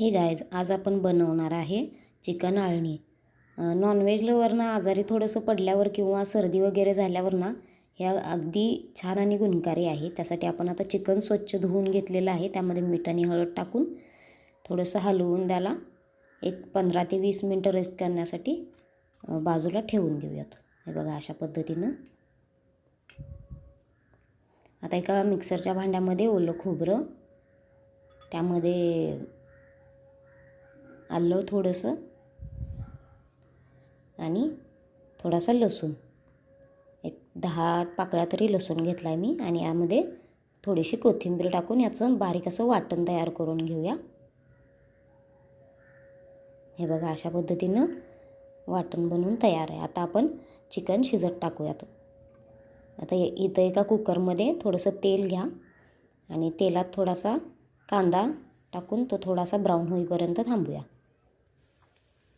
हे गाईज, आज आपण बनवणार आहे चिकन आळणी. नॉनव्हेज लवरना आजारी थोडंसं पडल्यावर किंवा सर्दी वगैरे झाल्यावर ना हे अगदी छान आणि गुणकारी आहे. त्यासाठी आपण आता चिकन स्वच्छ धुवून घेतलेलं आहे. त्यामध्ये मीठ आणि हळद टाकून थोडंसं हलवून त्याला एक 15 ते 20 मिनटं रेस्ट करण्यासाठी बाजूला ठेवून देऊयात. हे बघा, अशा पद्धतीनं. आता एका मिक्सरच्या भांड्यामध्ये ओलं खोबरं, त्यामध्ये आलं थोडंसं आणि थोडासा लसूण, एक 10 पाकळ्या तरी लसूण घेतला आहे मी. आणि यामध्ये थोडीशी कोथिंबीर टाकून याचं बारीक असं वाटण तयार करून घेऊया. हे बघा, अशा पद्धतीनं वाटण बनवून तयार आहे. आता आपण चिकन शिजत टाकूयात. आता इथं एका कुकरमध्ये थोडंसं तेल घ्या आणि तेलात थोडासा कांदा टाकून तो थोडासा ब्राऊन होईपर्यंत थांबूया.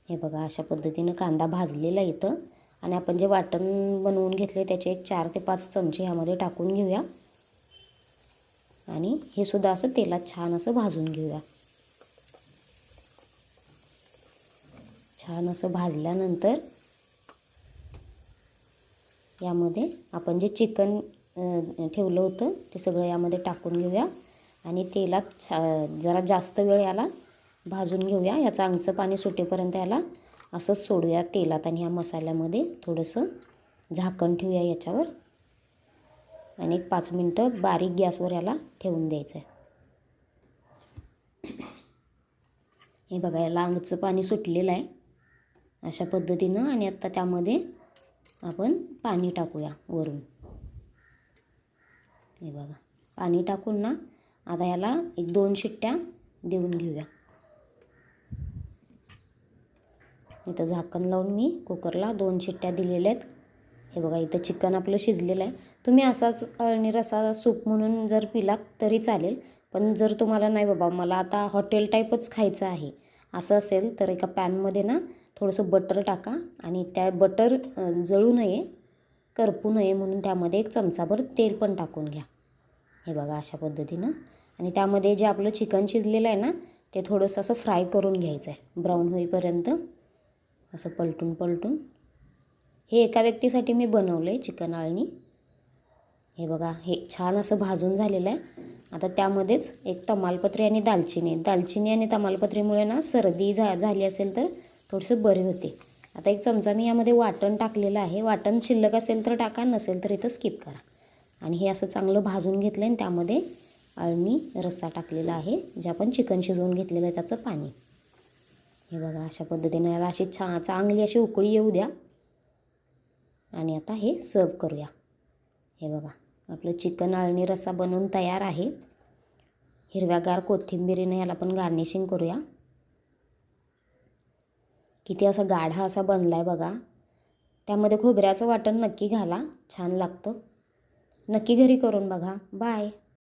हे बघा, अशा पद्धतीनं कांदा भाजलेला इथं. आणि आपण जे वाटण बनवून घेतले त्याचे एक 4 ते 5 चमचे ह्यामध्ये टाकून घेऊया. आणि हे सुद्धा असं तेलात छान असं भाजून घेऊया. छान असं भाजल्यानंतर यामध्ये आपण जे चिकन ठेवलं होतं ते सगळं यामध्ये टाकून घेऊया. आणि तेलात जरा जास्त वेळ याला भाजून घेऊया. याचं अंगचं पाणी सुटेपर्यंत याला असंच सोडूया तेलात. आणि ह्या मसाल्यामध्ये थोडंसं झाकण ठेवूया याच्यावर आणि एक 5 मिनटं बारीक गॅसवर याला ठेवून द्यायचं आहे. हे बघा, याला अंगचं पाणी सुटलेलं आहे अशा पद्धतीनं. आणि आता त्यामध्ये आपण पाणी टाकूया वरून. हे बघा, पाणी टाकून ना आता याला एक 2 शिट्ट्या देऊन घेऊया. इथं झाकण लावून मी कुकरला 2 शिट्ट्या दिलेल्या आहेत. हे बघा, इथं चिकन आपलं शिजलेलं आहे. तुम्ही असाच अळणी रसा सूप म्हणून जर पिलात तरी चालेल. पण जर तुम्हाला नाही बाबा मला आता हॉटेल टाईपच खायचं आहे असं असेल तर एका पॅनमध्ये ना थोडंसं बटर टाका. आणि त्या बटर जळू नये, करपू नये म्हणून त्यामध्ये एक चमचाभर तेल पण टाकून घ्या. हे बघा, अशा पद्धतीनं. आणि त्यामध्ये जे आपलं चिकन शिजलेलं आहे ना ते थोडंसं असं फ्राय करून घ्यायचं आहे ब्राऊन होईपर्यंत, असं पलटून पलटून. हे एका व्यक्तीसाठी मी बनवलं आहे चिकन आळणी. हे बघा, हे छान असं भाजून झालेलं आहे. आता त्यामध्येच एक तमालपत्री आणि दालचिनी आणि तमालपत्रीमुळे ना सर्दी झाली असेल तर थोडंसं बरे होते. आता एक चमचा मी यामध्ये वाटण टाकलेलं आहे. वाटण शिल्लक असेल तर टाका, नसेल तर इथं स्किप करा. आणि हे असं चांगलं भाजून घेतलं आणि त्यामध्ये आळणी रस्सा टाकलेला आहे, जे आपण चिकन शिजवून घेतलेलं आहे त्याचं पाणी. हे बघा, अशा पद्धतीने याला अशी चांगली अशी उकळी येऊ द्या. आणि आता हे सर्व करूया. हे बघा, आपलं चिकन आळणी रस्सा बनवून तयार आहे. हिरव्यागार कोथिंबीरीने याला पण गार्निशिंग करूया. किती असा गाढा असा बनला आहे बघा. त्यामध्ये खोबऱ्याचं वाटण नक्की घाला, छान लागतं. नक्की घरी करून बघा. बाय.